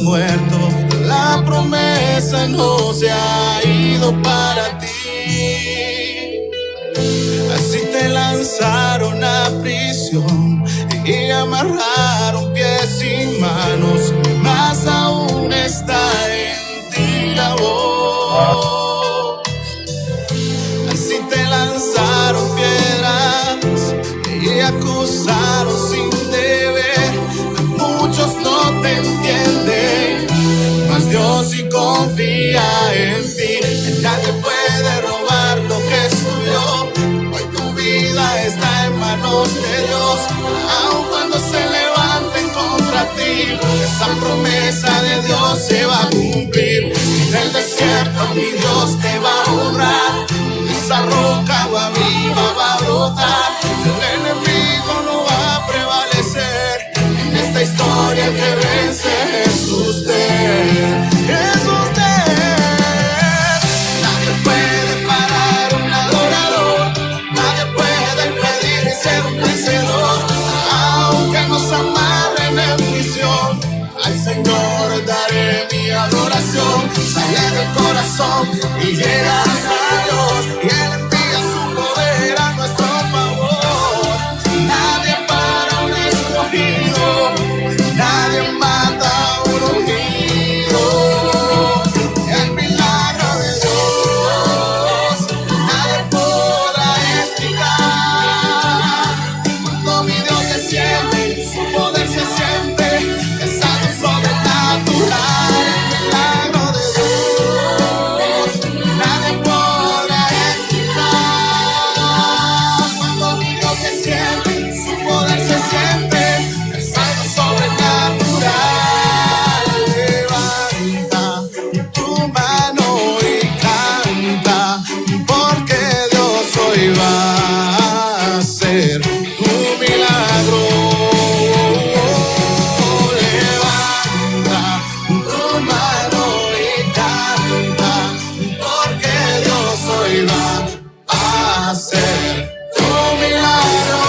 muerto, la promesa no se ha ido para ti. Así te lanzaron a prisión y amarraron pies y manos, mas aún está en ti la voz. Así te lanzaron piedras y acusaron sin deber. Muchos no te entienden, mas Dios sí confía en ti. Nadie puede robar lo que es tuyo. Hoy tu vida está en manos de Dios. Aun cuando se levanten contra ti, esa promesa de Dios se va a cumplir. En el desierto mi Dios te va a honrar. Esa roca agua viva va a brotar. El enemigo no va a prevalecer. En esta historia el que vence es usted. Es usted. Nadie puede parar un adorador. Nadie puede impedir ser un vencedor. Aunque nos amarren en prisión, al Señor daré mi adoración. Sale del corazón y llega hasta Dios. Y Él envía su poder a nuestro favor. Nadie para un escogido. Nadie mata a un ungido. El milagro de Dios nadie podrá explicar. Cuando mi Dios se siente, su poder se siente, es algo sobrenatural. El milagro de Dios nadie podrá explicar. Cuando mi Dios se siente, su poder se siente, es algo sobrenatural. Levanta tu mano y canta, porque Dios hoy va a hacer tu milagro. Levanta tu mano y canta, porque Dios hoy va a hacer tu milagro.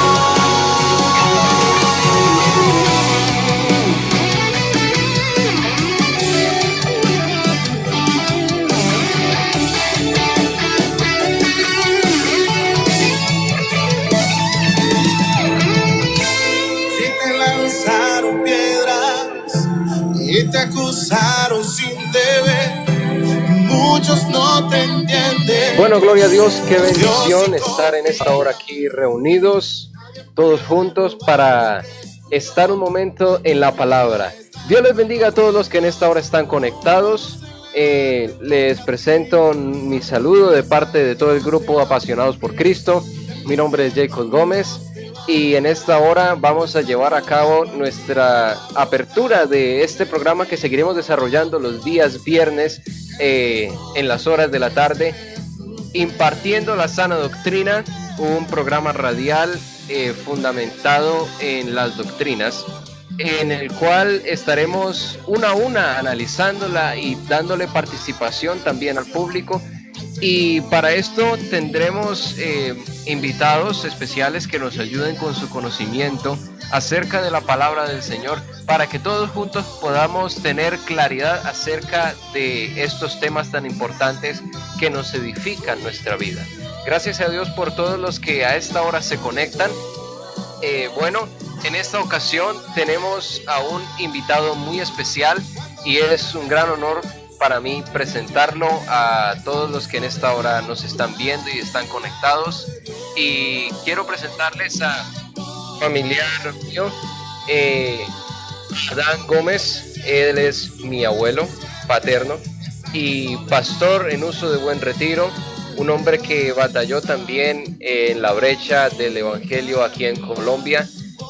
Si te lanzaron piedras y te acusaron sin deber, muchos no te entienden. Bueno, gloria a Dios, qué bendición estar en esta hora aquí reunidos, todos juntos para estar un momento en la palabra. Dios les bendiga a todos los que en esta hora están conectados. Les presento mi saludo de parte de todo el grupo Apasionados por Cristo. Mi nombre es Jacob Gómez y en esta hora vamos a llevar a cabo nuestra apertura de este programa que seguiremos desarrollando los días viernes en las horas de la tarde, impartiendo la sana doctrina, un programa radial fundamentado en las doctrinas, en el cual estaremos una a una analizándola y dándole participación también al público. Y para esto tendremos invitados especiales que nos ayuden con su conocimiento acerca de la palabra del Señor, para que todos juntos podamos tener claridad acerca de estos temas tan importantes que nos edifican nuestra vida. Gracias a Dios por todos los que a esta hora se conectan. Bueno, en esta ocasión tenemos a un invitado muy especial y es un gran honor para mí presentarlo a todos los que en esta hora nos están viendo y están conectados. Y quiero presentarles a un familiar mío, Adán Gómez. Él es mi abuelo paterno y pastor en uso de Buen Retiro, un hombre que batalló también en la brecha del evangelio aquí en Colombia,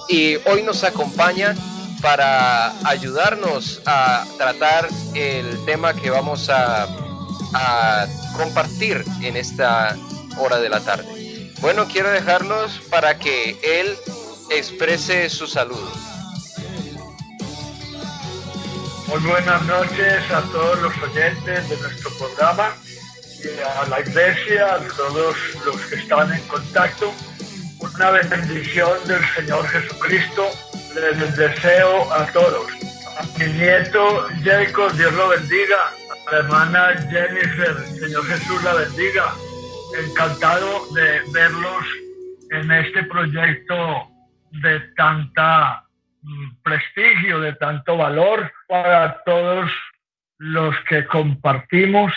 y hoy nos acompaña para ayudarnos a tratar el tema que vamos a compartir en esta hora de la tarde. Bueno, quiero dejarlos para que él exprese su saludo. Muy buenas noches a todos los oyentes de nuestro programa y a la iglesia, a todos los que están en contacto. Una bendición del Señor Jesucristo les deseo a todos. a mi nieto Jacob, Dios lo bendiga, a la hermana Jennifer, Señor Jesús la bendiga. Encantado de verlos en este proyecto de tanta prestigio, de tanto valor para todos los que compartimos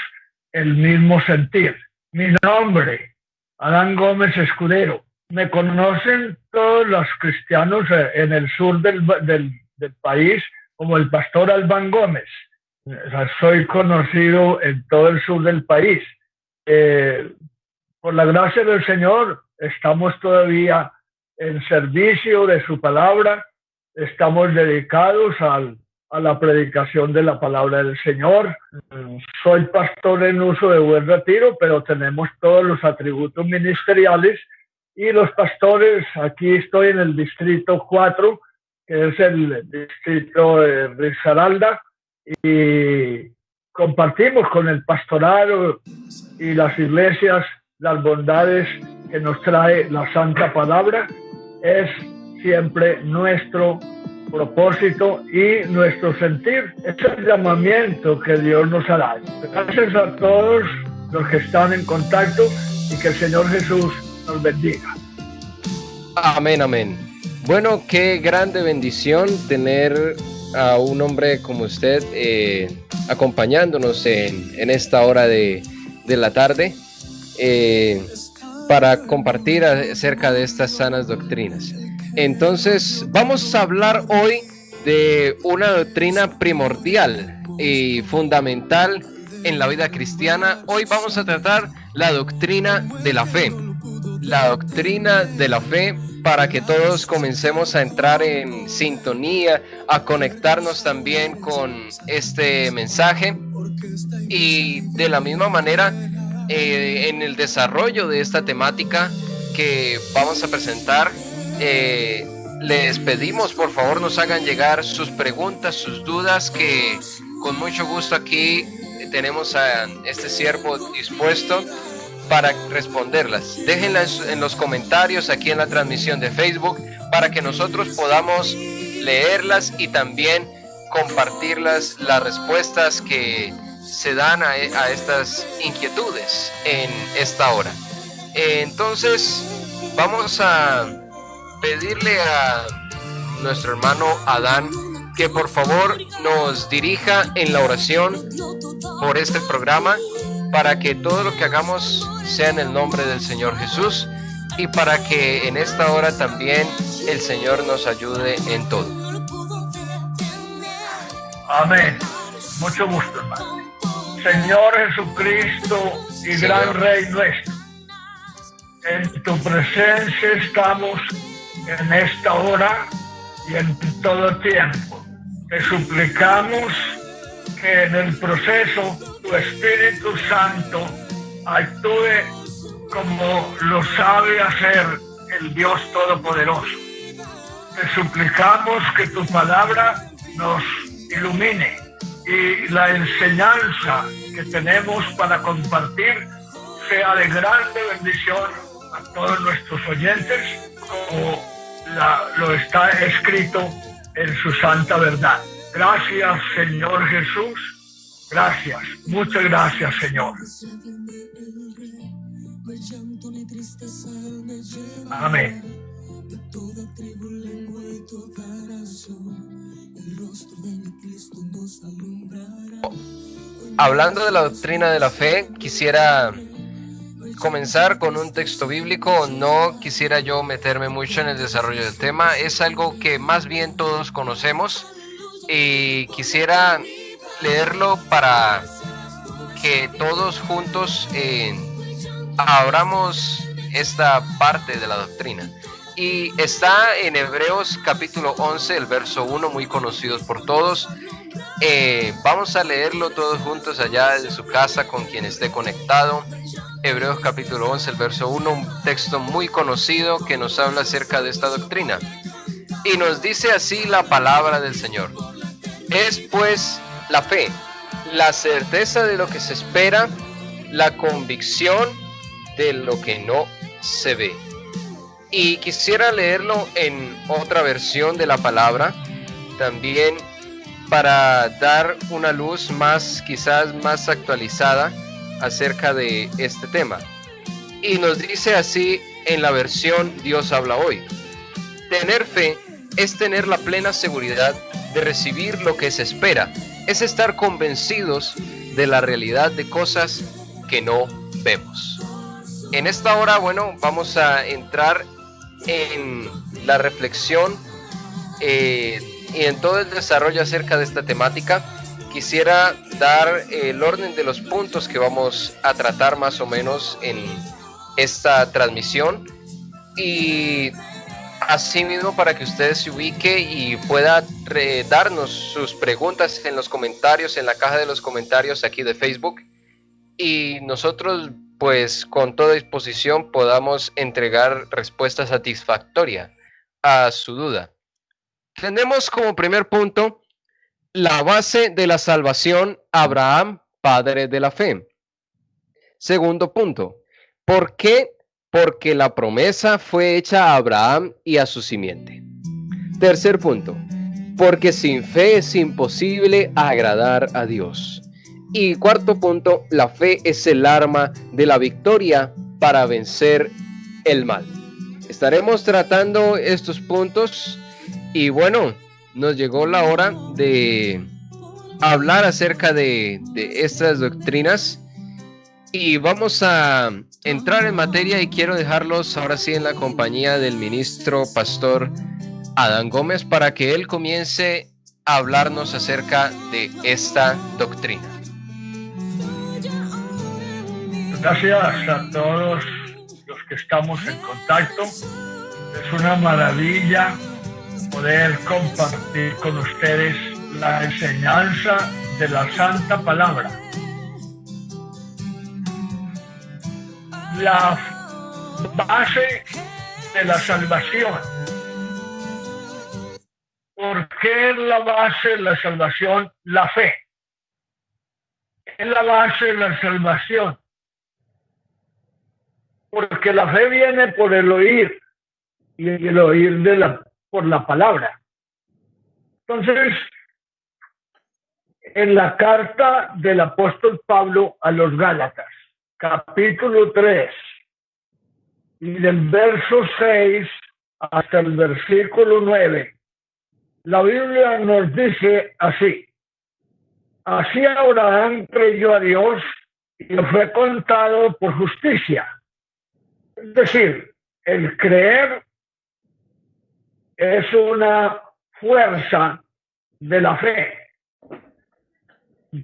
el mismo sentir. Mi nombre, Adán Gómez Escudero. Me conocen todos los cristianos en el sur del país como el pastor Albán Gómez. O sea, soy conocido en todo el sur del país. Por la gracia del Señor, estamos todavía en servicio de su palabra, estamos dedicados a la predicación de la palabra del Señor. Soy pastor en uso de buen retiro, pero tenemos todos los atributos ministeriales y los pastores, aquí estoy en el distrito 4, que es el distrito de Risaralda, y compartimos con el pastorado y las iglesias las bondades que nos trae la Santa Palabra. Es siempre nuestro propósito y nuestro sentir. Es el llamamiento que Dios nos ha dado. Gracias a todos los que están en contacto y que el Señor Jesús nos bendiga. Amén, amén. Bueno, qué grande bendición tener a un hombre como usted acompañándonos en esta hora de la tarde para compartir acerca de estas sanas doctrinas. Entonces, vamos a hablar hoy de una doctrina primordial y fundamental en la vida cristiana. Hoy vamos a tratar la doctrina de la fe. La doctrina de la fe, para que todos comencemos a entrar en sintonía, a conectarnos también con este mensaje y de la misma manera en el desarrollo de esta temática que vamos a presentar, les pedimos por favor nos hagan llegar sus preguntas, sus dudas, que con mucho gusto aquí tenemos a este siervo dispuesto para responderlas. Déjenlas en los comentarios aquí en la transmisión de Facebook para que nosotros podamos leerlas y también compartirlas, las respuestas que se dan a estas inquietudes en esta hora. Entonces vamos a pedirle a nuestro hermano Adán que por favor nos dirija en la oración por este programa, para que todo lo que hagamos sea en el nombre del Señor Jesús y para que en esta hora también el Señor nos ayude en todo. Amén. Mucho gusto, hermano. Señor Jesucristo y Señor, gran Rey nuestro, en tu presencia estamos en esta hora y en todo tiempo. Te suplicamos que en el proceso tu Espíritu Santo actúe como lo sabe hacer el Dios Todopoderoso. Te suplicamos que tu palabra nos ilumine y la enseñanza que tenemos para compartir sea de grande bendición a todos nuestros oyentes, como lo está escrito en su santa verdad. Gracias, Señor Jesús. Gracias. Muchas gracias, Señor. Amén. Hablando de la doctrina de la fe, quisiera comenzar con un texto bíblico. No quisiera yo meterme mucho en el desarrollo del tema, es algo que más bien todos conocemos y quisiera leerlo para que todos juntos abramos esta parte de la doctrina. Y está en Hebreos capítulo 11, el verso 1, muy conocidos por todos. Vamos a leerlo todos juntos allá desde su casa con quien esté conectado. Hebreos capítulo 11, el verso 1, un texto muy conocido que nos habla acerca de esta doctrina. Y nos dice así la palabra del Señor. Es pues la fe, la certeza de lo que se espera, la convicción de lo que no se ve. Y quisiera leerlo en otra versión de la palabra, también para dar una luz quizás más actualizada acerca de este tema. Y nos dice así en la versión Dios habla hoy: tener fe es tener la plena seguridad de recibir lo que se espera, es estar convencidos de la realidad de cosas que no vemos. En esta hora, vamos a entrar en la reflexión y en todo el desarrollo acerca de esta temática. Quisiera dar el orden de los puntos que vamos a tratar más o menos en esta transmisión, y así mismo para que usted se ubique y pueda darnos sus preguntas en los comentarios, en la caja de los comentarios aquí de Facebook, y nosotros pues con toda disposición podamos entregar respuesta satisfactoria a su duda. Tenemos como primer punto la base de la salvación: Abraham, padre de la fe. Segundo punto: ¿por qué? Porque la promesa fue hecha a Abraham y a su simiente. Tercer punto: porque sin fe es imposible agradar a Dios. Y cuarto punto: la fe es el arma de la victoria para vencer el mal. Estaremos tratando estos puntos y nos llegó la hora de hablar acerca de estas doctrinas. Y vamos a entrar en materia, y quiero dejarlos ahora sí en la compañía del ministro pastor Adán Gómez para que él comience a hablarnos acerca de esta doctrina. Gracias a todos los que estamos en contacto. Es una maravilla poder compartir con ustedes la enseñanza de la Santa Palabra. La base de la salvación. ¿Por qué es la base de la salvación? La fe. Es la base de la salvación. Porque la fe viene por el oír, y el oír por la palabra. Entonces, en la carta del apóstol Pablo a los Gálatas, capítulo 3, y del verso 6 hasta el versículo 9, la Biblia nos dice así: así Abraham creyó a Dios y le fue contado por justicia. Es decir, el creer es una fuerza de la fe.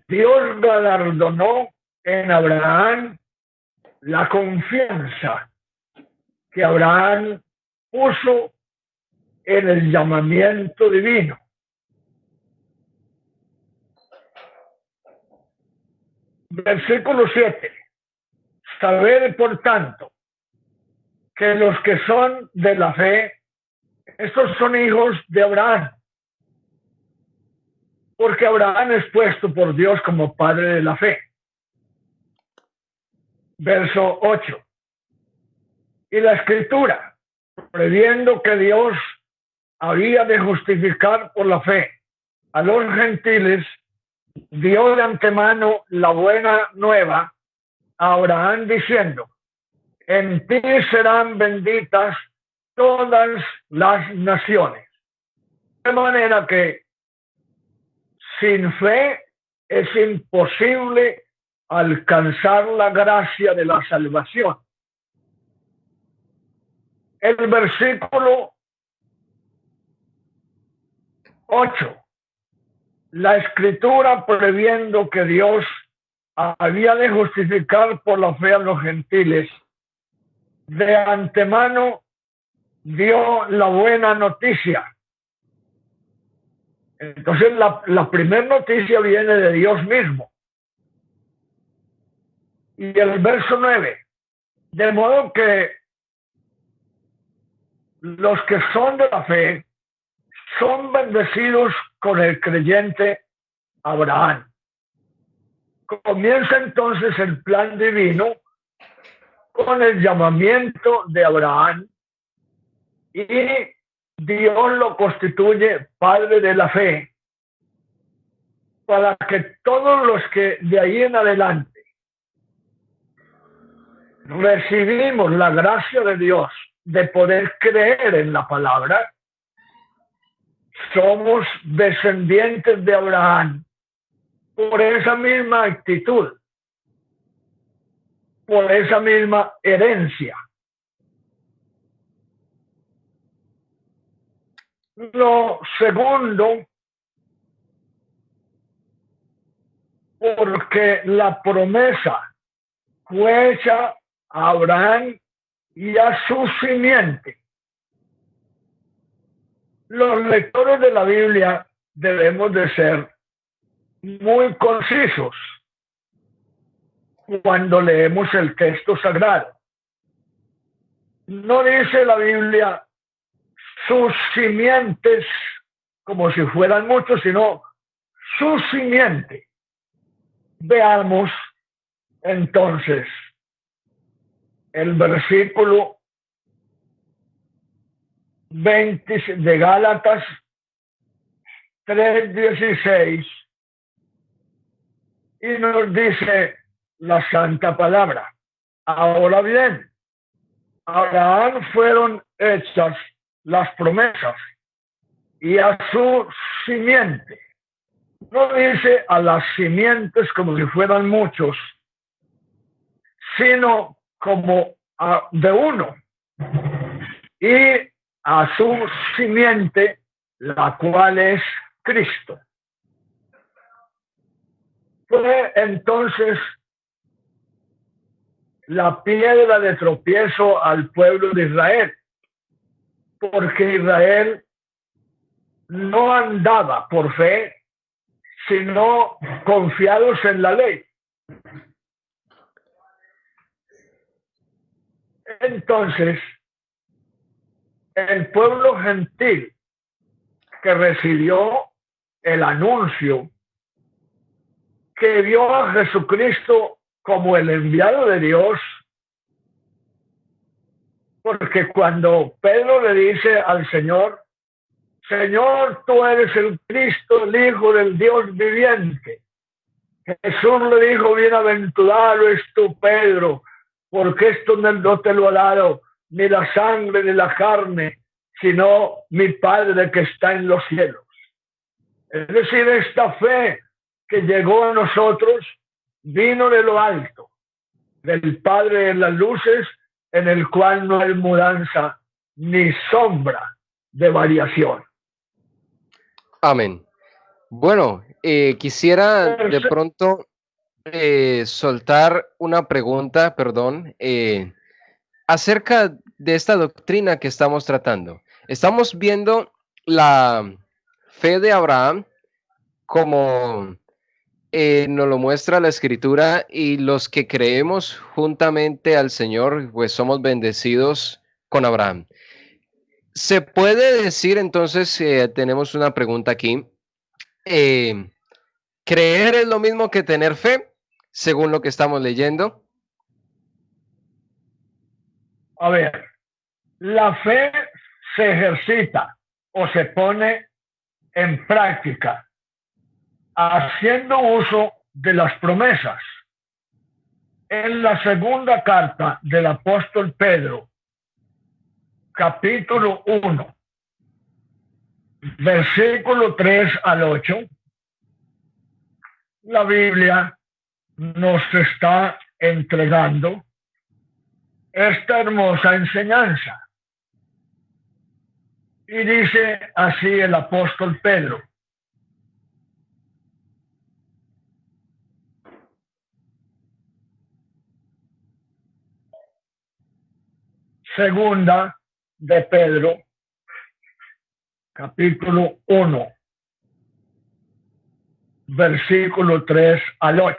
Dios galardonó en Abraham la confianza que Abraham puso en el llamamiento divino. Versículo 7. Sabed, por tanto, que los que son de la fe, estos son hijos de Abraham, porque Abraham es puesto por Dios como padre de la fe. Verso 8. Y la Escritura, previendo que Dios había de justificar por la fe a los gentiles, dio de antemano la buena nueva a Abraham diciendo: en ti serán benditas todas las naciones. De manera que sin fe es imposible alcanzar la gracia de la salvación. El versículo 8. La Escritura, previendo que Dios había de justificar por la fe a los gentiles, de antemano dio la buena noticia. Entonces la primera noticia viene de Dios mismo. Y el verso 9, de modo que los que son de la fe son bendecidos con el creyente Abraham. Comienza entonces el plan divino con el llamamiento de Abraham, y Dios lo constituye padre de la fe, para que todos los que de ahí en adelante recibimos la gracia de Dios de poder creer en la palabra, somos descendientes de Abraham por esa misma actitud, por esa misma herencia. Lo segundo, porque la promesa fue hecha a Abraham y a su simiente. Los lectores de la Biblia debemos de ser muy concisos cuando leemos el texto sagrado. No dice la Biblia sus simientes como si fueran muchos, sino su simiente. Veamos entonces el versículo 20 de Gálatas 3:16 y nos dice la santa palabra. Ahora bien, a Abraham fueron hechas las promesas y a su simiente. No dice a las simientes como si fueran muchos, sino como de uno. Y a su simiente, la cual es Cristo. Fue entonces la piedra de tropiezo al pueblo de Israel, porque Israel no andaba por fe, sino confiados en la ley. Entonces, el pueblo gentil que recibió el anuncio, que vio a Jesucristo como el enviado de Dios, porque cuando Pedro le dice al Señor, Señor, tú eres el Cristo, el Hijo del Dios viviente. Jesús le dijo, bienaventurado es tú, Pedro, porque esto no te lo ha dado ni la sangre ni la carne, sino mi Padre que está en los cielos. Es decir, esta fe que llegó a nosotros vino de lo alto, del Padre de las luces, en el cual no hay mudanza ni sombra de variación. Amén. Bueno, quisiera de pronto soltar una pregunta, perdón, acerca de esta doctrina que estamos tratando. Estamos viendo la fe de Abraham como nos lo muestra la Escritura, y los que creemos juntamente al Señor, pues somos bendecidos con Abraham. Se puede decir entonces, tenemos una pregunta aquí, ¿creer es lo mismo que tener fe, según lo que estamos leyendo? A ver, la fe se ejercita o se pone en práctica haciendo uso de las promesas. En la segunda carta del apóstol Pedro, capítulo 1, versículo 3 al 8, la Biblia nos está entregando esta hermosa enseñanza. Y dice así el apóstol Pedro: segunda de Pedro, capítulo 1, versículo 3 al 8.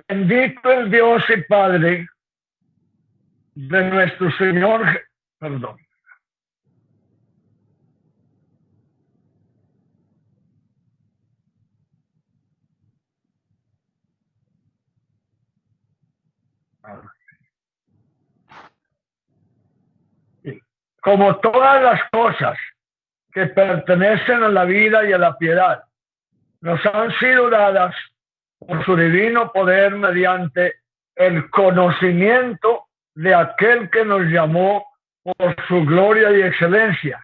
Bendito el Dios y Padre de nuestro Señor, perdón. Sí. como todas las cosas que pertenecen a la vida y a la piedad, nos han sido dadas por su divino poder mediante el conocimiento de aquel que nos llamó por su gloria y excelencia,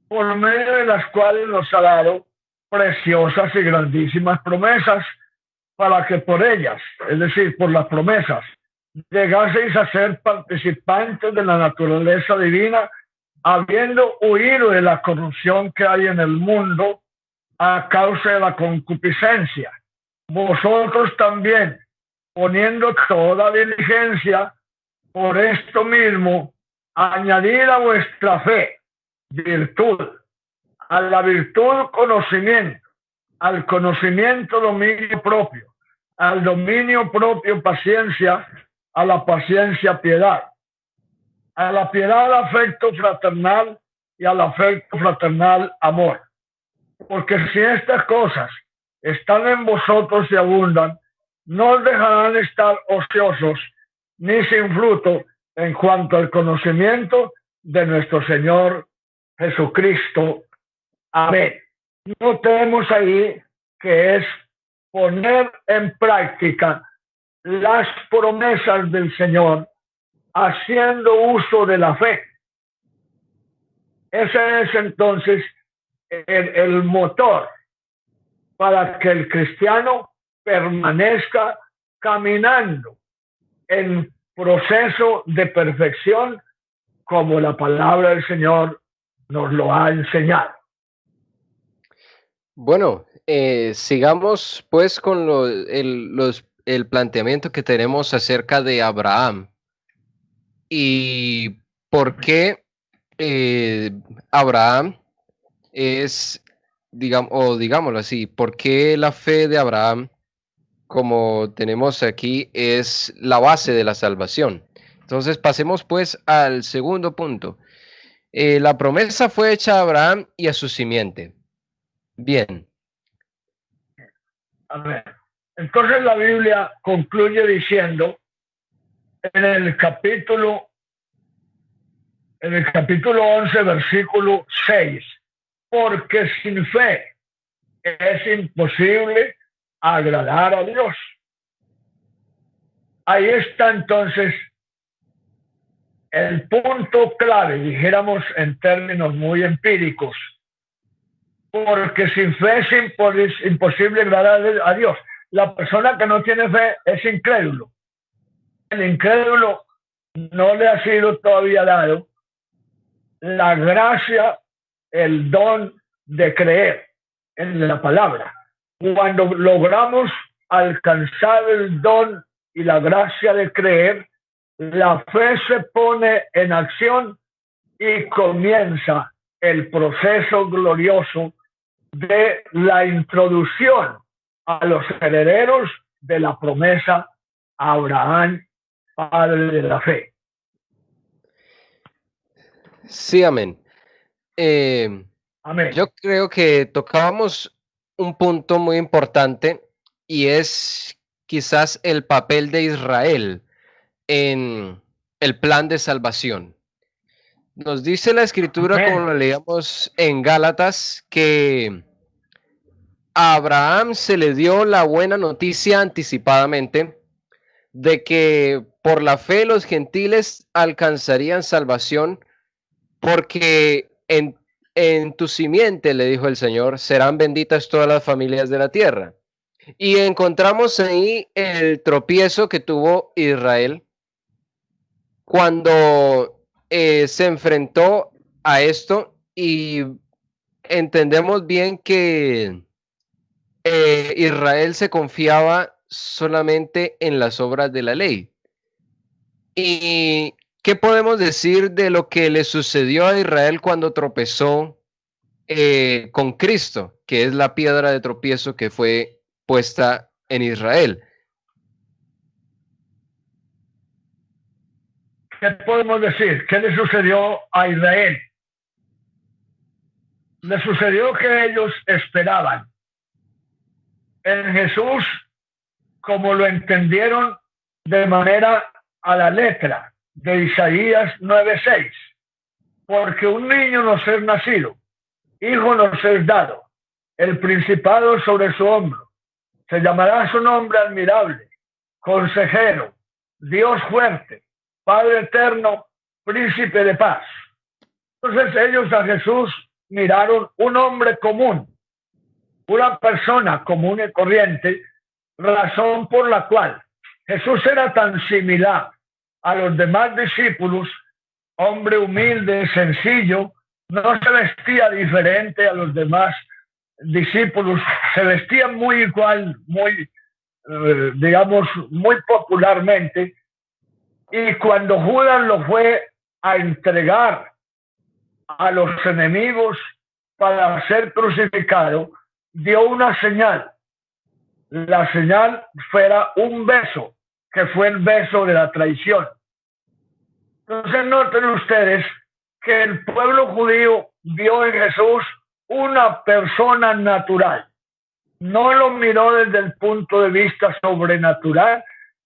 por medio de las cuales nos ha dado preciosas y grandísimas promesas, para que por ellas, es decir, por las promesas, llegaseis a ser participantes de la naturaleza divina, habiendo huido de la corrupción que hay en el mundo a causa de la concupiscencia. Vosotros también, poniendo toda diligencia, por esto mismo, añadid a vuestra fe virtud, a la virtud conocimiento, al conocimiento dominio propio, al dominio propio paciencia, a la paciencia piedad, a la piedad afecto fraternal y al afecto fraternal amor. Porque si estas cosas están en vosotros y abundan, no os dejarán estar ociosos ni sin fruto en cuanto al conocimiento de nuestro Señor Jesucristo. Amén. Notemos ahí que es poner en práctica las promesas del Señor haciendo uso de la fe. Ese es entonces el motor para que el cristiano permanezca caminando en proceso de perfección como la palabra del Señor nos lo ha enseñado. Bueno, sigamos pues con el planteamiento que tenemos acerca de Abraham y por qué Abraham es, digámoslo así, por qué la fe de Abraham, como tenemos aquí, es la base de la salvación. Entonces pasemos pues al segundo punto. La promesa fue hecha a Abraham y a su simiente. Bien. A ver, entonces la Biblia concluye diciendo en el capítulo 11, versículo 6, porque sin fe es imposible agradar a Dios. Ahí está entonces el punto clave, dijéramos en términos muy empíricos, porque sin fe es imposible agradar a Dios. La persona que no tiene fe es incrédulo. El incrédulo no le ha sido todavía dado la gracia, el don de creer en la palabra. Cuando logramos alcanzar el don y la gracia de creer, la fe se pone en acción y comienza el proceso glorioso de la introducción a los herederos de la promesa a Abraham, padre de la fe. Sí, amén. Amén. Yo creo que tocábamos un punto muy importante y es quizás el papel de Israel en el plan de salvación. Nos dice la escritura, Amén, como lo leíamos en Gálatas, que a Abraham se le dio la buena noticia anticipadamente de que por la fe los gentiles alcanzarían salvación, porque en tu simiente, le dijo el Señor, serán benditas todas las familias de la tierra. Y encontramos ahí el tropiezo que tuvo Israel cuando se enfrentó a esto, y entendemos bien que Israel se confiaba solamente en las obras de la ley. ¿Y qué podemos decir de lo que le sucedió a Israel cuando tropezó con Cristo, que es la piedra de tropiezo que fue puesta en Israel? ¿Qué podemos decir? ¿Qué le sucedió a Israel? Le sucedió que ellos esperaban en Jesús como lo entendieron de manera a la letra de Isaías 9:6. porque un niño nos es nacido, hijo nos es dado, el principado sobre su hombro. Se llamará su nombre admirable, consejero, Dios fuerte, Padre eterno, príncipe de paz. Entonces ellos a Jesús miraron un hombre común, una persona común y corriente, razón por la cual Jesús era tan similar a los demás discípulos, hombre humilde, sencillo, no se vestía diferente a los demás discípulos, se vestía muy igual, muy, digamos, muy popularmente. Y cuando Judas lo fue a entregar a los enemigos para ser crucificado, dio una señal. La señal fuera un beso, que fue el beso de la traición. Entonces noten ustedes que el pueblo judío vio en Jesús una persona natural. No lo miró desde el punto de vista sobrenatural,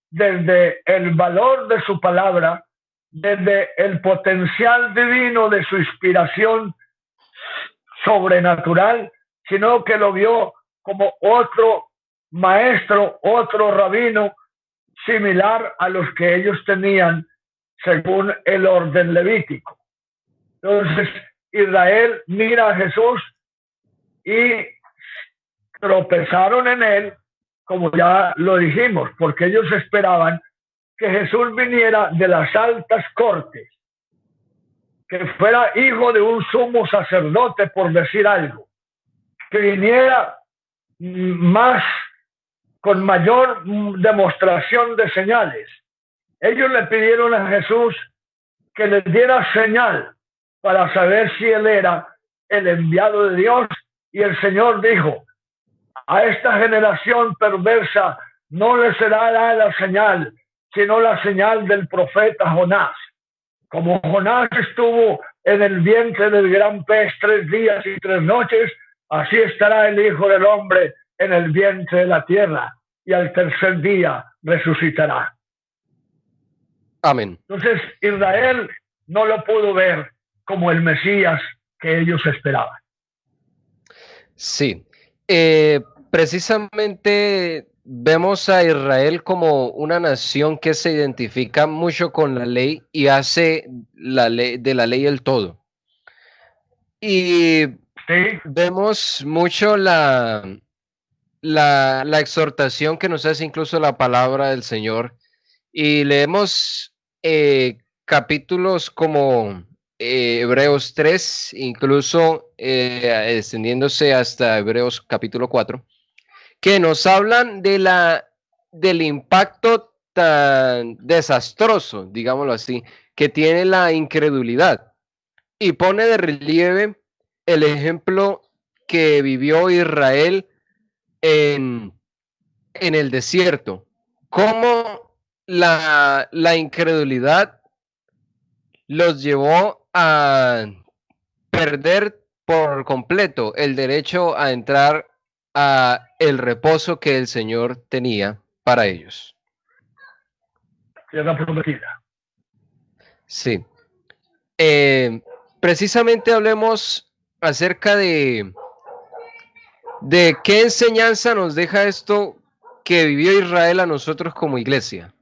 desde el valor de su palabra, desde el potencial divino de su inspiración sobrenatural, sino que lo vio como otro maestro, otro rabino, similar a los que ellos tenían según el orden levítico. Entonces, Israel mira a Jesús y tropezaron en él, como ya lo dijimos, porque ellos esperaban que Jesús viniera de las altas cortes, que fuera hijo de un sumo sacerdote, por decir algo, que viniera más, con mayor demostración de señales. Ellos le pidieron a Jesús que les diera señal para saber si él era el enviado de Dios, y el Señor dijo: a esta generación perversa no le será dada la señal, sino la señal del profeta Jonás. Como Jonás estuvo en el vientre del gran pez 3 días y 3 noches, así estará el Hijo del Hombre en el vientre de la tierra, y al tercer día resucitará. Amén. Entonces Israel no lo pudo ver como el Mesías que ellos esperaban. Sí. Precisamente vemos a Israel como una nación que se identifica mucho con la ley y hace la ley, de la ley el todo. Y ¿Sí? vemos mucho la exhortación que nos hace incluso la palabra del Señor. Y leemos capítulos como Hebreos 3, incluso extendiéndose hasta Hebreos capítulo 4, que nos hablan del impacto tan desastroso, digámoslo así, que tiene la incredulidad, y pone de relieve el ejemplo que vivió Israel en el desierto, cómo la incredulidad los llevó a perder por completo el derecho a entrar a el reposo que el Señor tenía para ellos. Tierra prometida. Sí. Precisamente hablemos acerca de qué enseñanza nos deja esto que vivió Israel a nosotros como iglesia.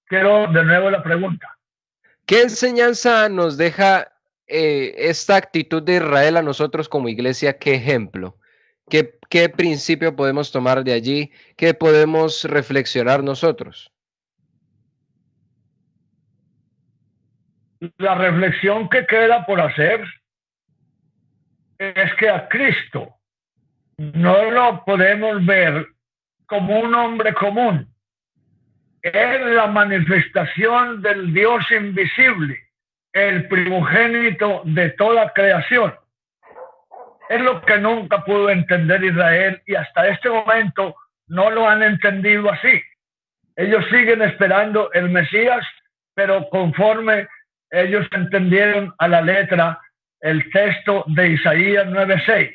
Quiero de nuevo la pregunta. ¿Qué enseñanza nos deja esta actitud de Israel a nosotros como iglesia? ¿Qué ejemplo? ¿Qué principio podemos tomar de allí? ¿Qué podemos reflexionar nosotros? La reflexión que queda por hacer es que a Cristo no lo podemos ver como un hombre común. Es la manifestación del Dios invisible, el primogénito de toda creación. Es lo que nunca pudo entender Israel, y hasta este momento no lo han entendido así. Ellos siguen esperando el Mesías, pero conforme ellos entendieron a la letra el texto de Isaías 9:6,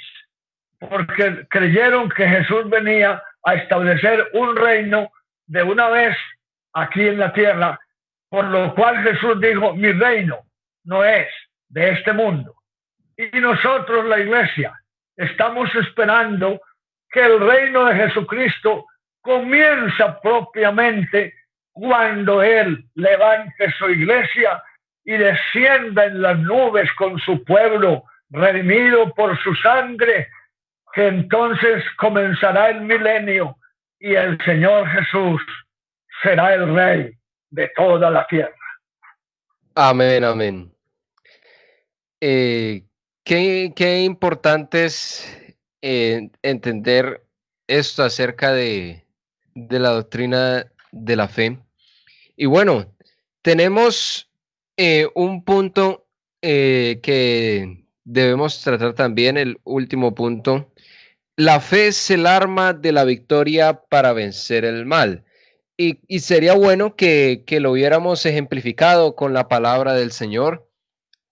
porque creyeron que Jesús venía a establecer un reino de una vez aquí en la tierra, por lo cual Jesús dijo, mi reino no es de este mundo. Y nosotros, la iglesia, estamos esperando que el reino de Jesucristo comienza propiamente cuando Él levante su iglesia y descienda en las nubes con su pueblo redimido por su sangre, que entonces comenzará el milenio y el Señor Jesús será el Rey de toda la tierra. Amén, amén. Qué importante es entender esto acerca de la doctrina de la fe. Y bueno, tenemos un punto que debemos tratar también, el último punto. La fe es el arma de la victoria para vencer el mal. Y sería bueno que lo hubiéramos ejemplificado con la palabra del Señor,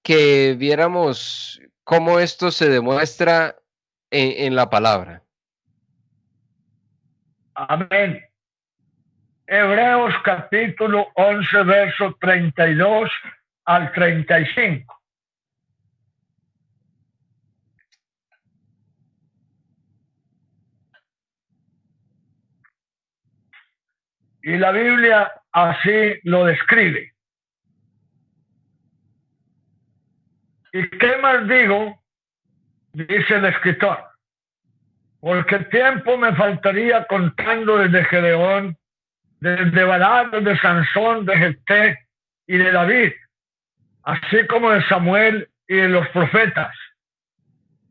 que viéramos cómo esto se demuestra en la palabra. Amén. Hebreos capítulo 11, verso 32 al 35. Y la Biblia así lo describe. ¿Y qué más digo? Dice el escritor. Porque tiempo me faltaría contando desde Gedeón, desde Barak, de Sansón, de Jefté y de David, así como de Samuel y de los profetas,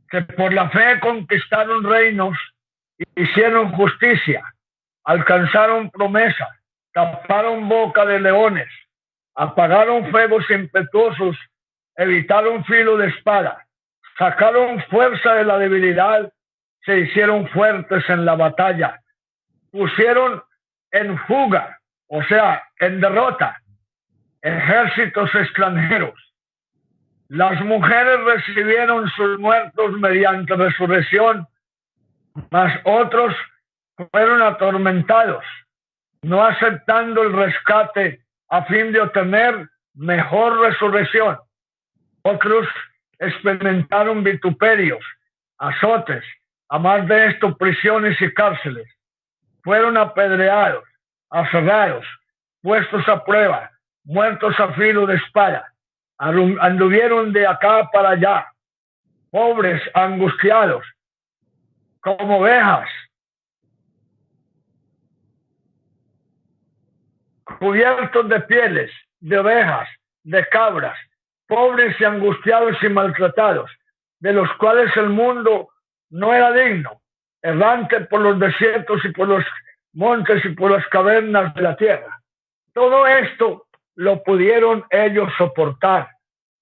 que por la fe conquistaron reinos, hicieron justicia, alcanzaron promesas, taparon boca de leones, apagaron fuegos impetuosos, evitaron filo de espada, sacaron fuerza de la debilidad, se hicieron fuertes en la batalla, pusieron en fuga, o sea, en derrota, ejércitos extranjeros. Las mujeres recibieron sus muertos mediante resurrección, mas otros fueron atormentados, no aceptando el rescate a fin de obtener mejor resurrección. Otros experimentaron vituperios, azotes, a más de esto prisiones y cárceles. Fueron apedreados, aserrados, puestos a prueba, muertos a filo de espada. Anduvieron de acá para allá, pobres, angustiados, como ovejas, cubiertos de pieles, de ovejas, de cabras, pobres y angustiados y maltratados, de los cuales el mundo no era digno, errante por los desiertos y por los montes y por las cavernas de la tierra. Todo esto lo pudieron ellos soportar.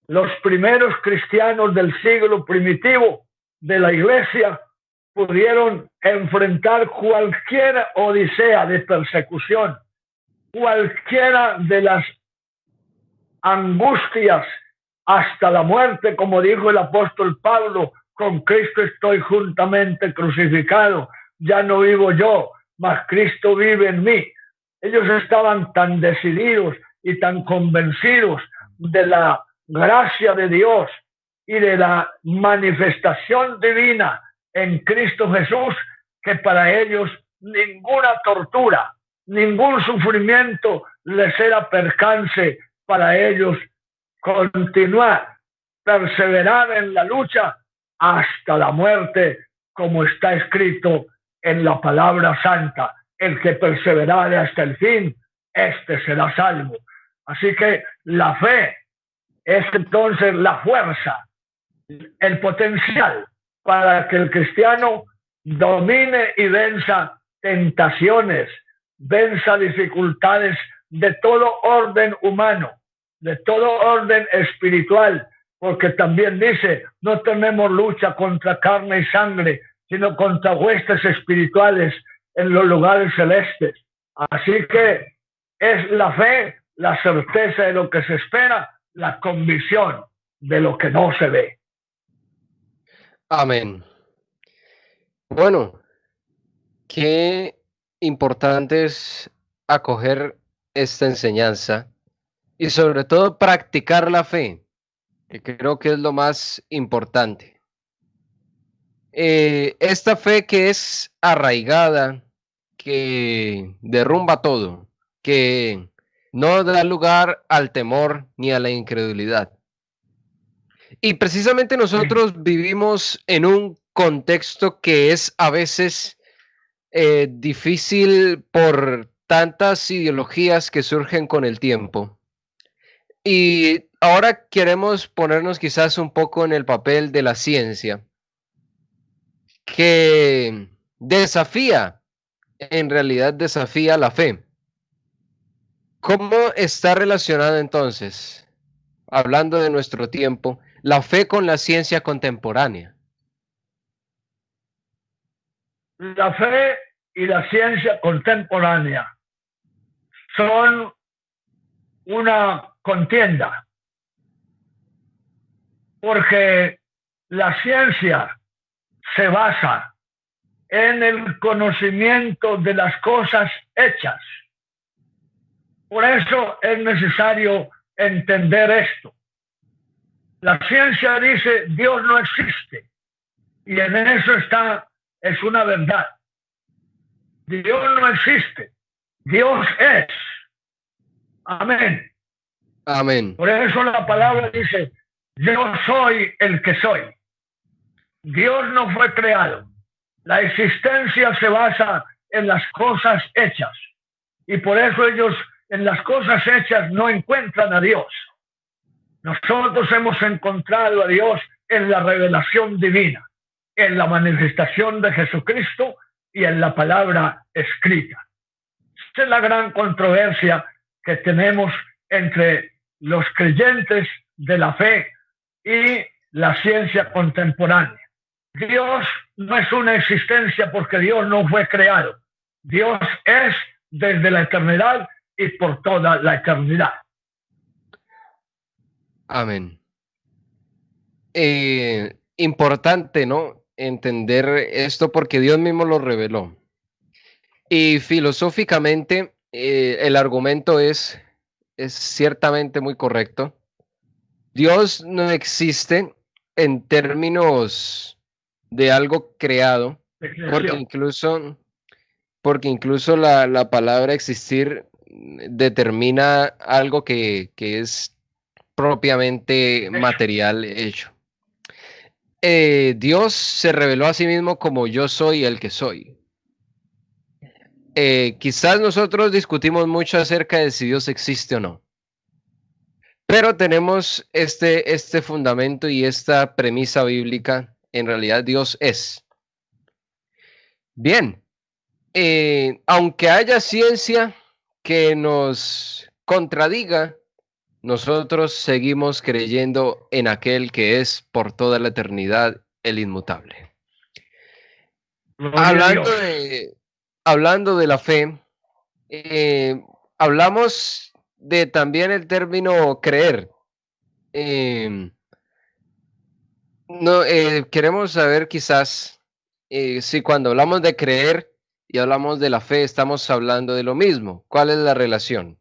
Los primeros cristianos del siglo primitivo de la iglesia pudieron enfrentar cualquier odisea de persecución, cualquiera de las angustias hasta la muerte, como dijo el apóstol Pablo, con Cristo estoy juntamente crucificado, ya no vivo yo, mas Cristo vive en mí. Ellos estaban tan decididos y tan convencidos de la gracia de Dios y de la manifestación divina en Cristo Jesús, que para ellos ninguna tortura, ningún sufrimiento les era percance para ellos continuar, perseverar en la lucha hasta la muerte, como está escrito en la palabra santa. El que perseverare hasta el fin, este será salvo. Así que la fe es entonces la fuerza, el potencial para que el cristiano domine y venza tentaciones, venza dificultades de todo orden humano, de todo orden espiritual, porque también dice, no tenemos lucha contra carne y sangre, sino contra huestes espirituales en los lugares celestes. Así que es la fe, la certeza de lo que se espera, la convicción de lo que no se ve. Amén. Bueno, qué importantes acoger esta enseñanza y sobre todo practicar la fe, que creo que es lo más importante. Esta fe que es arraigada, que derrumba todo, que no da lugar al temor ni a la incredulidad. Y precisamente nosotros vivimos en un contexto que es a veces difícil por tantas ideologías que surgen con el tiempo. Y ahora queremos ponernos quizás un poco en el papel de la ciencia, que en realidad desafía la fe. ¿Cómo está relacionada entonces, hablando de nuestro tiempo, la fe con la ciencia contemporánea? La fe y la ciencia contemporánea son una contienda, porque la ciencia se basa en el conocimiento de las cosas hechas. Por eso es necesario entender esto. La ciencia dice Dios no existe, y en eso es una verdad. Dios no existe, Dios es. Amén. Amén. Por eso la palabra dice, yo soy el que soy. Dios no fue creado. La existencia se basa en las cosas hechas. Y por eso ellos en las cosas hechas no encuentran a Dios. Nosotros hemos encontrado a Dios en la revelación divina, en la manifestación de Jesucristo y en la palabra escrita. Esta es la gran controversia que tenemos entre los creyentes de la fe y la ciencia contemporánea. Dios no es una existencia porque Dios no fue creado. Dios es desde la eternidad y por toda la eternidad. Amén. Importante, ¿no? Entender esto porque Dios mismo lo reveló. Y filosóficamente, el argumento es ciertamente muy correcto. Dios no existe en términos de algo creado, porque incluso la palabra existir determina algo que es propiamente material hecho. Dios se reveló a sí mismo como yo soy el que soy. Quizás nosotros discutimos mucho acerca de si Dios existe o no, pero tenemos este fundamento y esta premisa bíblica. En realidad Dios es. Bien, aunque haya ciencia que nos contradiga, nosotros seguimos creyendo en aquel que es por toda la eternidad el inmutable. Hablando de la fe, hablamos de también el término creer. Queremos saber quizás si cuando hablamos de creer y hablamos de la fe estamos hablando de lo mismo. ¿Cuál es la relación?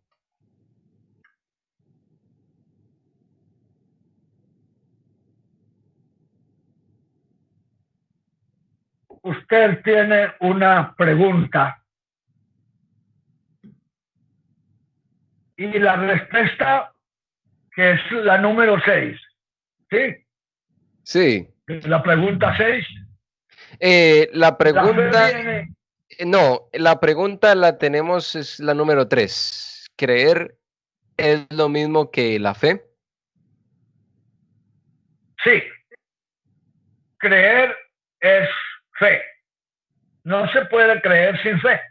Usted tiene una pregunta y la respuesta, que es la número 6, ¿sí? Sí. La pregunta 6. La pregunta... No, la pregunta la tenemos, es la número 3. ¿Creer es lo mismo que la fe? Sí. Creer es fe. No se puede creer sin fe.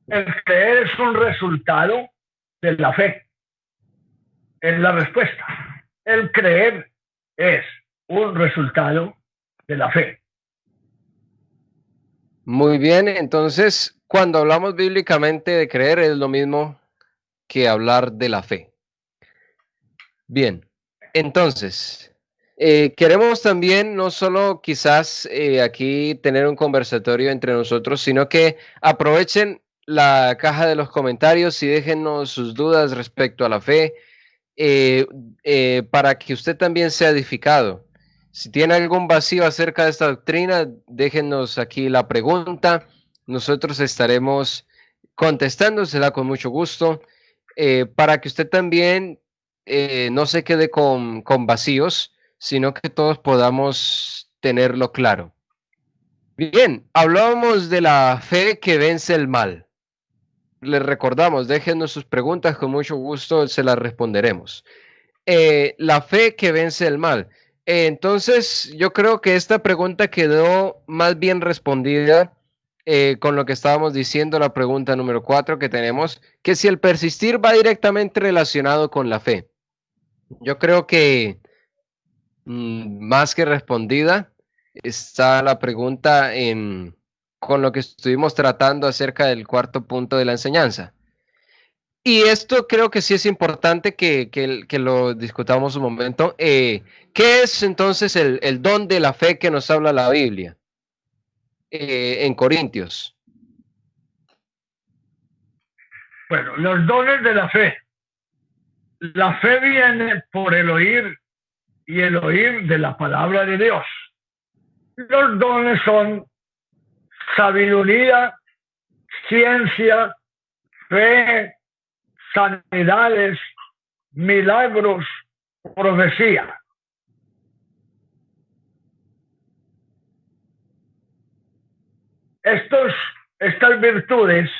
El creer es un resultado de la fe. Es la respuesta. El creer es un resultado de la fe. Muy bien, entonces cuando hablamos bíblicamente de creer es lo mismo que hablar de la fe. Bien, entonces queremos también no solo quizás aquí tener un conversatorio entre nosotros, sino que aprovechen la caja de los comentarios y déjenos sus dudas respecto a la fe, para que usted también sea edificado. Si tiene algún vacío acerca de esta doctrina, déjenos aquí la pregunta. Nosotros estaremos contestándosela con mucho gusto, para que usted también no se quede con vacíos, sino que todos podamos tenerlo claro. Bien, hablábamos de la fe que vence el mal. Les recordamos, déjenos sus preguntas, con mucho gusto se las responderemos. La fe que vence el mal. Entonces, yo creo que esta pregunta quedó más bien respondida con lo que estábamos diciendo, la pregunta número 4 que tenemos, que si el persistir va directamente relacionado con la fe. Yo creo que más que respondida está la pregunta con lo que estuvimos tratando acerca del cuarto punto de la enseñanza. Y esto creo que sí es importante que lo discutamos un momento. ¿Qué es entonces el don de la fe que nos habla la Biblia en Corintios? Bueno, los dones de la fe. La fe viene por el oír y el oír de la palabra de Dios. Los dones son sabiduría, ciencia, fe, sanidades, milagros, profecía. Estas virtudes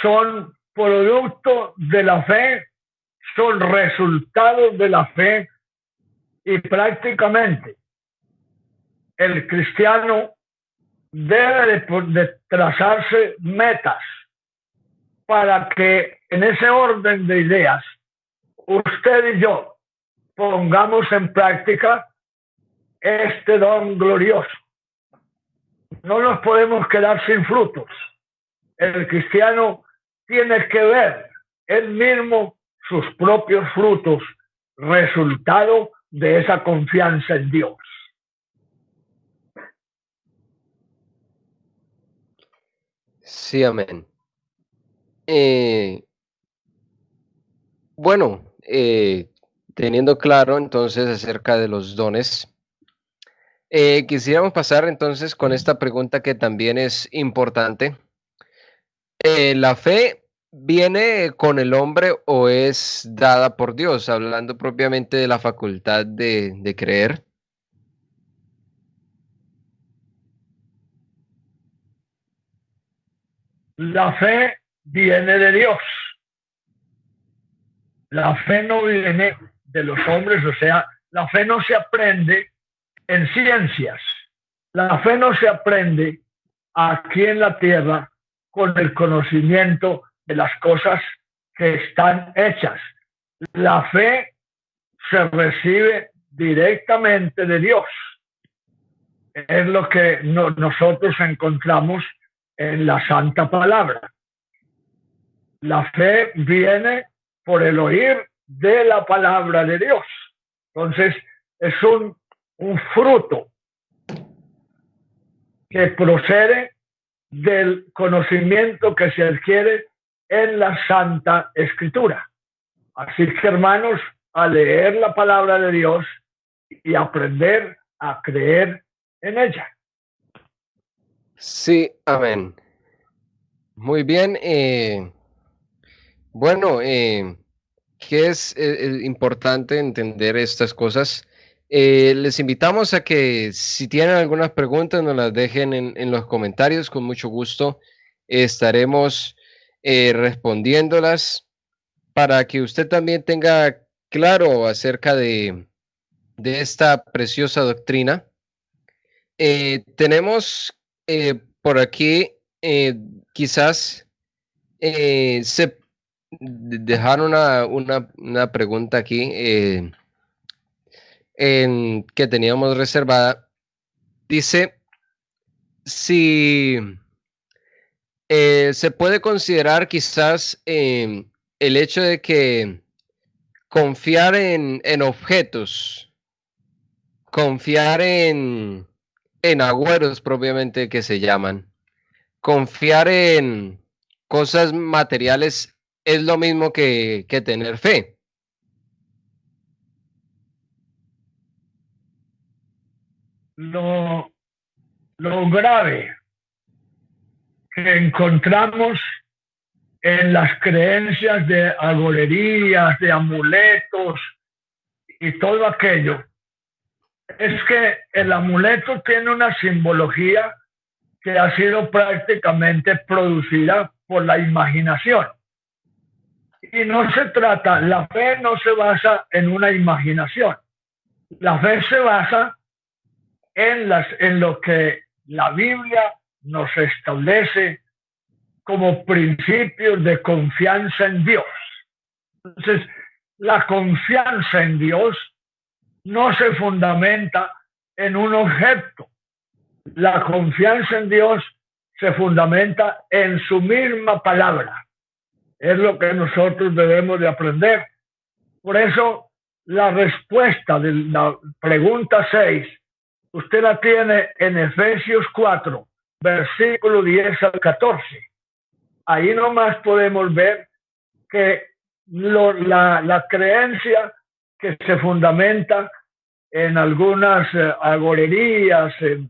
son producto de la fe, son resultados de la fe, y prácticamente el cristiano debe de trazarse metas para que en ese orden de ideas usted y yo pongamos en práctica este don glorioso. No nos podemos quedar sin frutos. El cristiano tiene que ver él mismo sus propios frutos, resultado de esa confianza en Dios. Sí, amén. Bueno, teniendo claro entonces acerca de los dones, quisiéramos pasar entonces con esta pregunta que también es importante. ¿La fe viene con el hombre o es dada por Dios? Hablando propiamente de la facultad de creer. La fe viene de Dios. La fe no viene de los hombres, o sea, la fe no se aprende en ciencias. La fe no se aprende aquí en la tierra con el conocimiento de las cosas que están hechas. La fe se recibe directamente de Dios. Es lo que nosotros encontramos en la Santa Palabra. La fe viene por el oír de la palabra de Dios. Entonces, es un fruto que procede del conocimiento que se adquiere en la Santa Escritura. Así que, hermanos, a leer la palabra de Dios y aprender a creer en ella. Sí, amén. Muy bien. Bueno, que es importante entender estas cosas. Les invitamos a que si tienen algunas preguntas nos las dejen en los comentarios, con mucho gusto estaremos respondiéndolas para que usted también tenga claro acerca de esta preciosa doctrina. Tenemos por aquí quizás se dejaron una pregunta aquí que teníamos reservada. Dice si se puede considerar quizás el hecho de que confiar en objetos, confiar en agüeros propiamente que se llaman, confiar en cosas materiales es lo mismo que tener fe. Lo grave que encontramos en las creencias de agorerías, de amuletos y todo aquello, es que el amuleto tiene una simbología que ha sido prácticamente producida por la imaginación. Y no se trata, la fe no se basa en una imaginación. La fe se basa en lo que la Biblia nos establece como principios de confianza en Dios. Entonces, la confianza en Dios no se fundamenta en un objeto. La confianza en Dios se fundamenta en su misma palabra. Es lo que nosotros debemos de aprender. Por eso, la respuesta de la pregunta 6, usted la tiene en Efesios 4, versículo 10 al 14. Ahí nomás podemos ver que la creencia que se fundamenta en algunas agorerías, en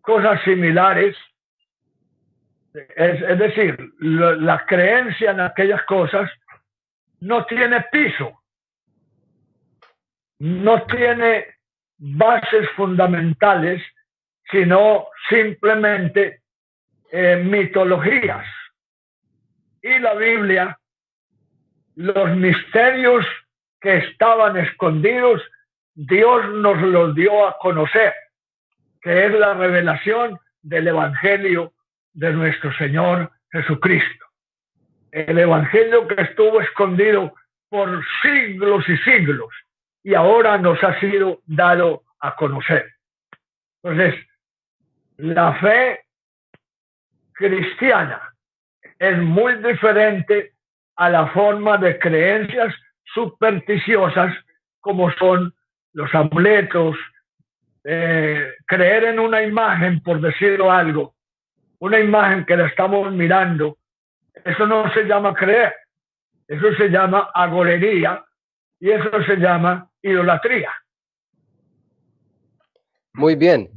cosas similares, es decir, la creencia en aquellas cosas no tiene piso, no tiene bases fundamentales, sino simplemente mitologías. Y la Biblia, los misterios que estaban escondidos, Dios nos los dio a conocer, que es la revelación del Evangelio de nuestro Señor Jesucristo. El Evangelio que estuvo escondido por siglos y siglos y ahora nos ha sido dado a conocer. Entonces, la fe cristiana es muy diferente a la forma de creencias supersticiosas como son los amuletos, creer en una imagen, por decirlo algo, una imagen que la estamos mirando. Eso no se llama creer, eso se llama agorería y eso se llama idolatría. Muy bien.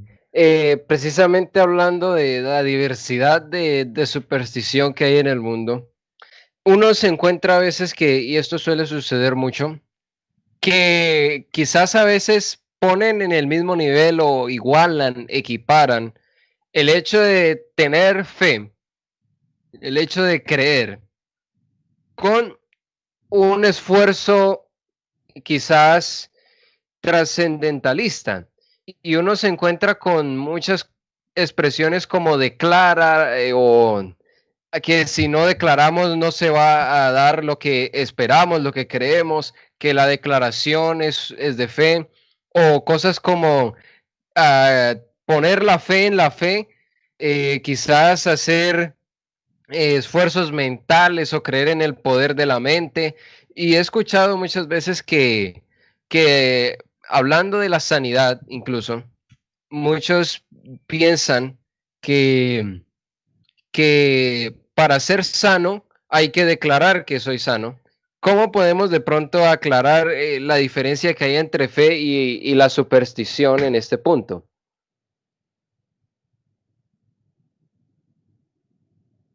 Precisamente hablando de la diversidad de superstición que hay en el mundo, uno se encuentra a veces que, y esto suele suceder mucho, que quizás a veces ponen en el mismo nivel o igualan, equiparan el hecho de tener fe, el hecho de creer, con un esfuerzo quizás trascendentalista. Y uno se encuentra con muchas expresiones como declara o que si no declaramos no se va a dar lo que esperamos, lo que creemos, que la declaración es de fe, o cosas como poner la fe en la fe, quizás hacer esfuerzos mentales o creer en el poder de la mente. Y he escuchado muchas veces que hablando de la sanidad, incluso, muchos piensan que para ser sano hay que declarar que soy sano. ¿Cómo podemos de pronto aclarar la diferencia que hay entre fe y la superstición en este punto?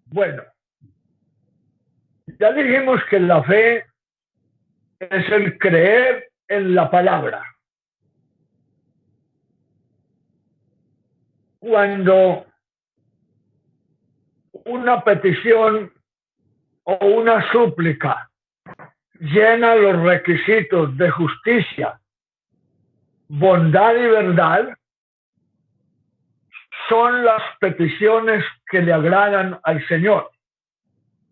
Bueno, ya dijimos que la fe es el creer en la palabra. Cuando una petición o una súplica llena los requisitos de justicia, bondad y verdad, son las peticiones que le agradan al Señor.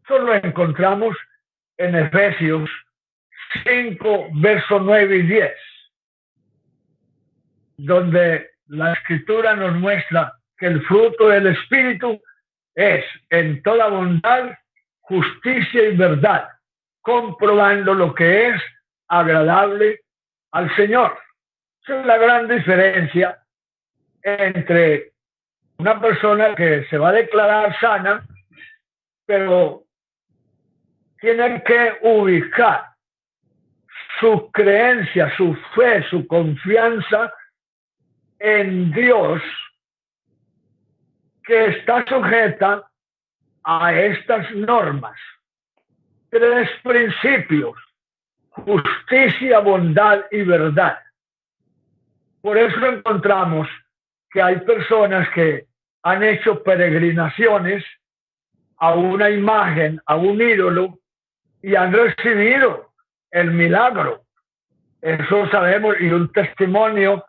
Eso lo encontramos en Efesios 5, versos 9 y 10, donde la Escritura nos muestra que el fruto del Espíritu es en toda bondad, justicia y verdad, comprobando lo que es agradable al Señor. Esa es la gran diferencia entre una persona que se va a declarar sana, pero tiene que ubicar su creencia, su fe, su confianza en Dios, que está sujeta a estas normas. 3 principios: justicia, bondad y verdad. Por eso encontramos que hay personas que han hecho peregrinaciones a una imagen, a un ídolo, y han recibido el milagro. Eso sabemos, y un testimonio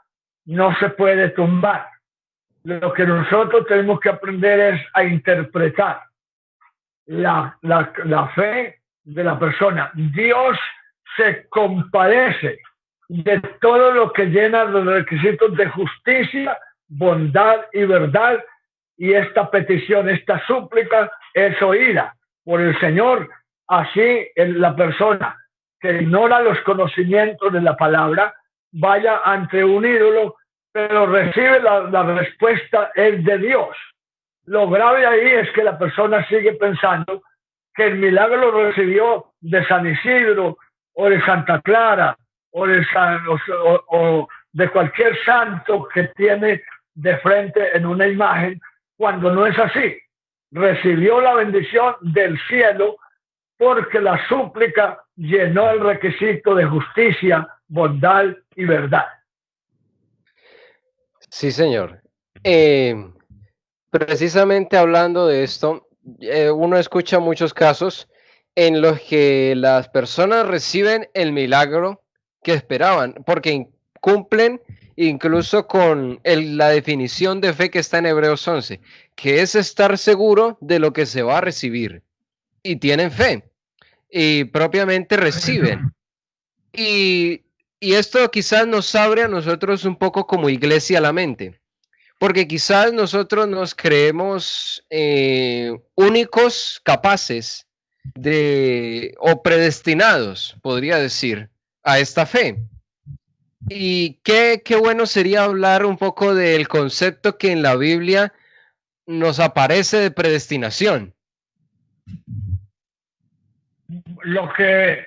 no se puede tumbar. Lo que nosotros tenemos que aprender es a interpretar la fe de la persona. Dios se compadece de todo lo que llena los requisitos de justicia, bondad y verdad, y esta petición, esta súplica es oída por el Señor. Así la persona que ignora los conocimientos de la palabra vaya ante un ídolo, pero recibe la respuesta es de Dios. Lo grave ahí es que la persona sigue pensando que el milagro lo recibió de San Isidro o de Santa Clara o de cualquier santo que tiene de frente en una imagen, cuando no es así. Recibió la bendición del cielo porque la súplica llenó el requisito de justicia, bondad y verdad. Sí, señor. Precisamente hablando de esto, uno escucha muchos casos en los que las personas reciben el milagro que esperaban, porque cumplen incluso con la definición de fe que está en Hebreos 11, que es estar seguro de lo que se va a recibir. Y tienen fe, y propiamente reciben. Y esto quizás nos abre a nosotros un poco como iglesia la mente, porque quizás nosotros nos creemos únicos, capaces o predestinados, podría decir, a esta fe. Y qué bueno sería hablar un poco del concepto que en la Biblia nos aparece de predestinación. Lo que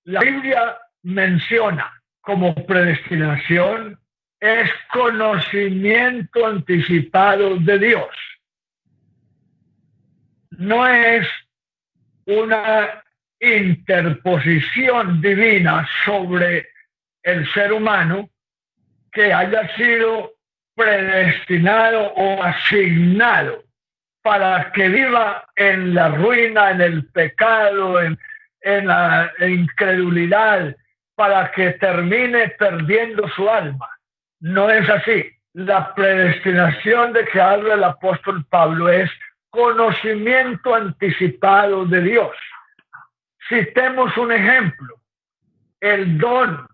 la Biblia menciona como predestinación es conocimiento anticipado de Dios. No es una interposición divina sobre el ser humano que haya sido predestinado o asignado para que viva en la ruina, en el pecado, en la incredulidad, para que termine perdiendo su alma. No es así. La predestinación de que habla el apóstol Pablo es conocimiento anticipado de Dios. Citemos un ejemplo. El don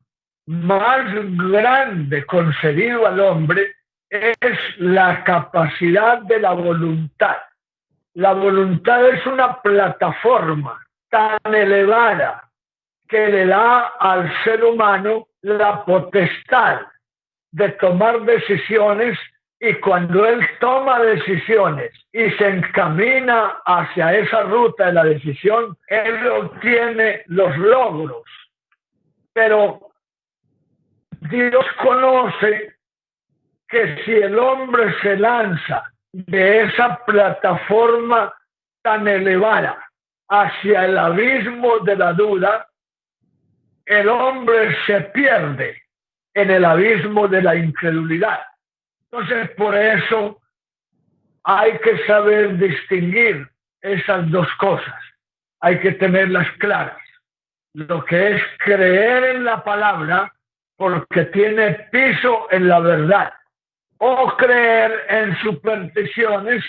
más grande concedido al hombre es la capacidad de la voluntad. La voluntad es una plataforma tan elevada que le da al ser humano la potestad de tomar decisiones, y cuando él toma decisiones y se encamina hacia esa ruta de la decisión, él obtiene los logros. Pero Dios conoce que si el hombre se lanza de esa plataforma tan elevada hacia el abismo de la duda, el hombre se pierde en el abismo de la incredulidad. Entonces, por eso hay que saber distinguir esas dos cosas. Hay que tenerlas claras. Lo que es creer en la palabra porque tiene piso en la verdad, o creer en supersticiones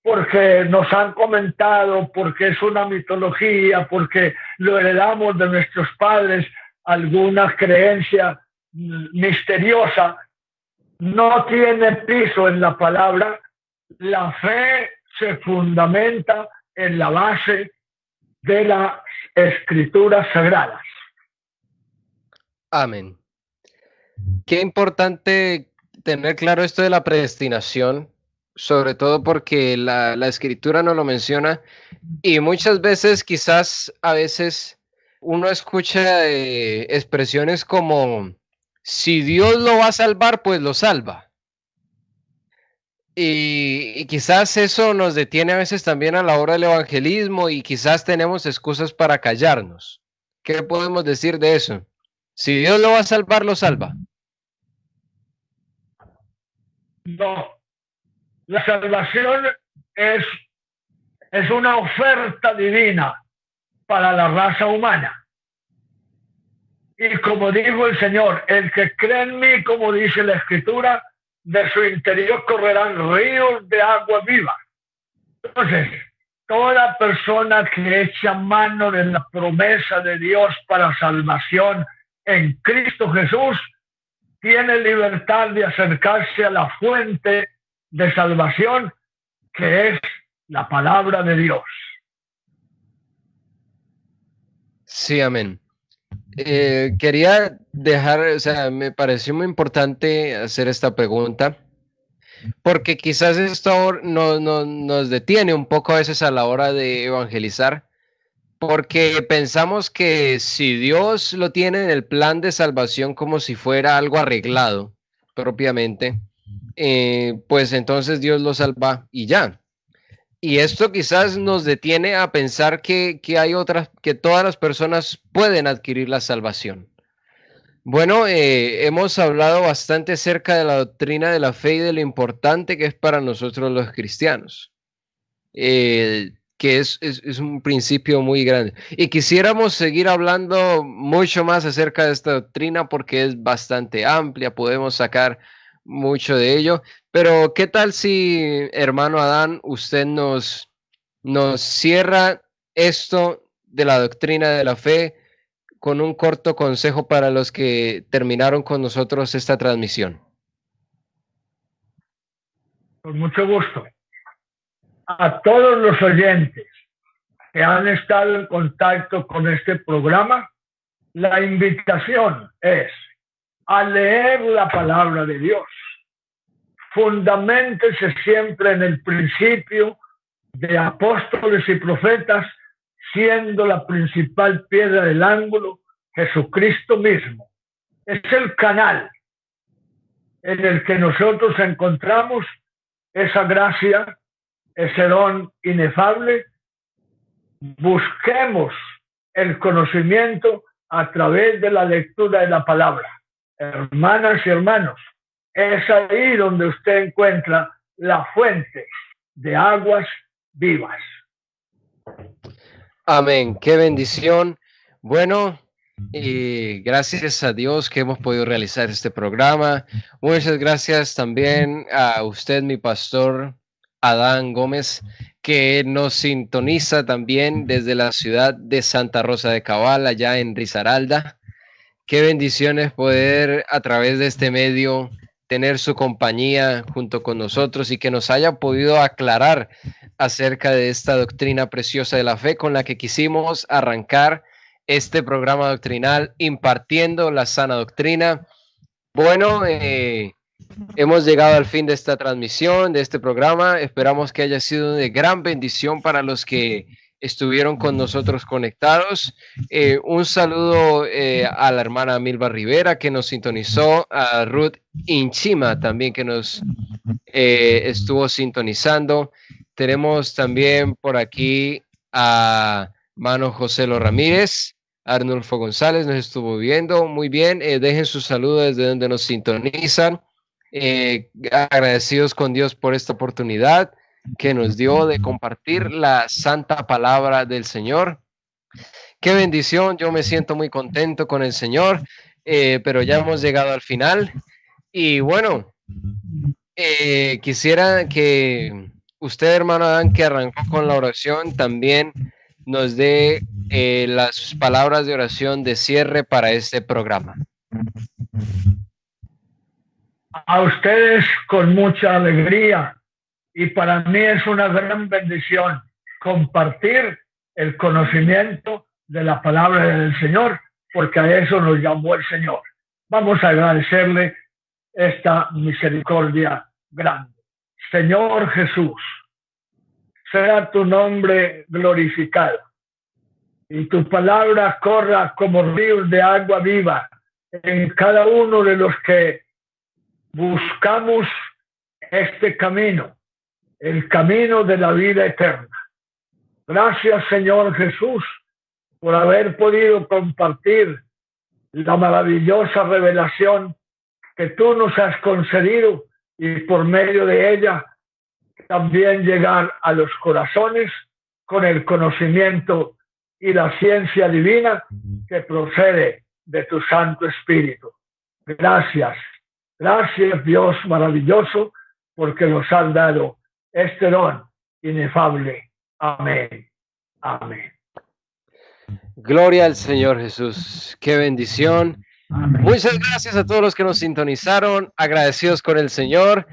porque nos han comentado, porque es una mitología, porque lo heredamos de nuestros padres, alguna creencia misteriosa. No tiene piso en la palabra. La fe se fundamenta en la base de las escrituras sagradas. Amén. Qué importante tener claro esto de la predestinación, sobre todo porque la escritura no lo menciona y muchas veces quizás a veces uno escucha expresiones como si Dios lo va a salvar, pues lo salva. Y quizás eso nos detiene a veces también a la hora del evangelismo y quizás tenemos excusas para callarnos. ¿Qué podemos decir de eso? Si Dios lo va a salvar, lo salva. No, la salvación es una oferta divina para la raza humana. Y como dijo el Señor, el que cree en mí, como dice la Escritura, de su interior correrán ríos de agua viva. Entonces, toda persona que echa mano de la promesa de Dios para salvación en Cristo Jesús, tiene libertad de acercarse a la fuente de salvación, que es la palabra de Dios. Sí, amén. Quería dejar, o sea, me pareció muy importante hacer esta pregunta, porque quizás esto nos detiene un poco a veces a la hora de evangelizar, porque pensamos que si Dios lo tiene en el plan de salvación como si fuera algo arreglado propiamente, pues entonces Dios lo salva y ya. Y esto quizás nos detiene a pensar que hay otras, que todas las personas pueden adquirir la salvación. Bueno, hemos hablado bastante acerca de la doctrina de la fe y de lo importante que es para nosotros los cristianos, que es un principio muy grande. Y quisiéramos seguir hablando mucho más acerca de esta doctrina porque es bastante amplia, podemos sacar mucho de ello, pero ¿qué tal si, hermano Adán, usted nos cierra esto de la doctrina de la fe con un corto consejo para los que terminaron con nosotros esta transmisión? Con mucho gusto. A todos los oyentes que han estado en contacto con este programa, la invitación es a leer la palabra de Dios. Fundamentense siempre en el principio de apóstoles y profetas, siendo la principal piedra del ángulo Jesucristo mismo. Es el canal en el que nosotros encontramos esa gracia, ese don inefable. Busquemos el conocimiento a través de la lectura de la palabra. Hermanas y hermanos, es ahí donde usted encuentra la fuente de aguas vivas. Amén, qué bendición. Bueno, y gracias a Dios que hemos podido realizar este programa. Muchas gracias también a usted, mi pastor Adán Gómez, que nos sintoniza también desde la ciudad de Santa Rosa de Cabal, allá en Risaralda. Qué bendiciones poder a través de este medio tener su compañía junto con nosotros y que nos haya podido aclarar acerca de esta doctrina preciosa de la fe con la que quisimos arrancar este programa doctrinal, impartiendo la sana doctrina. Bueno, hemos llegado al fin de esta transmisión, de este programa. Esperamos que haya sido de gran bendición para los que estuvieron con nosotros conectados. Un saludo a la hermana Milva Rivera que nos sintonizó, a Ruth Inchima también que nos estuvo sintonizando. Tenemos también por aquí a Mano José Lo Ramírez. Arnulfo González nos estuvo viendo. Muy bien, dejen su saludo desde donde nos sintonizan. Agradecidos con Dios por esta oportunidad que nos dio de compartir la santa palabra del Señor. Qué bendición, yo me siento muy contento con el Señor, pero ya hemos llegado al final. Y bueno, quisiera que usted, hermano Adán, que arrancó con la oración, también nos dé las palabras de oración de cierre para este programa. A ustedes con mucha alegría, y para mí es una gran bendición compartir el conocimiento de la palabra del Señor, porque a eso nos llamó el Señor. Vamos a agradecerle esta misericordia grande. Señor Jesús, sea tu nombre glorificado y tu palabra corra como ríos de agua viva en cada uno de los que buscamos este camino, el camino de la vida eterna. Gracias, Señor Jesús, por haber podido compartir la maravillosa revelación que tú nos has concedido y por medio de ella también llegar a los corazones con el conocimiento y la ciencia divina que procede de tu Santo Espíritu. Gracias, gracias Dios maravilloso, porque nos has dado este don inefable. Amén. Amén. Gloria al Señor Jesús. Qué bendición. Amén. Muchas gracias a todos los que nos sintonizaron, agradecidos con el Señor.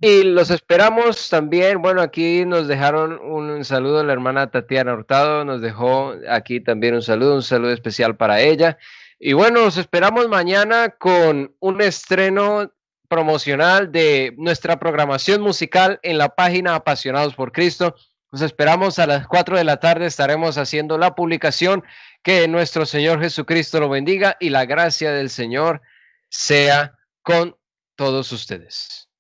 Y los esperamos también. Bueno, aquí nos dejaron un saludo, la hermana Tatiana Hurtado nos dejó aquí también un saludo especial para ella. Y bueno, los esperamos mañana con un estreno promocional de nuestra programación musical en la página Apasionados por Cristo. Los esperamos a las 4 de la tarde, estaremos haciendo la publicación. Que nuestro Señor Jesucristo lo bendiga y la gracia del Señor sea con todos ustedes.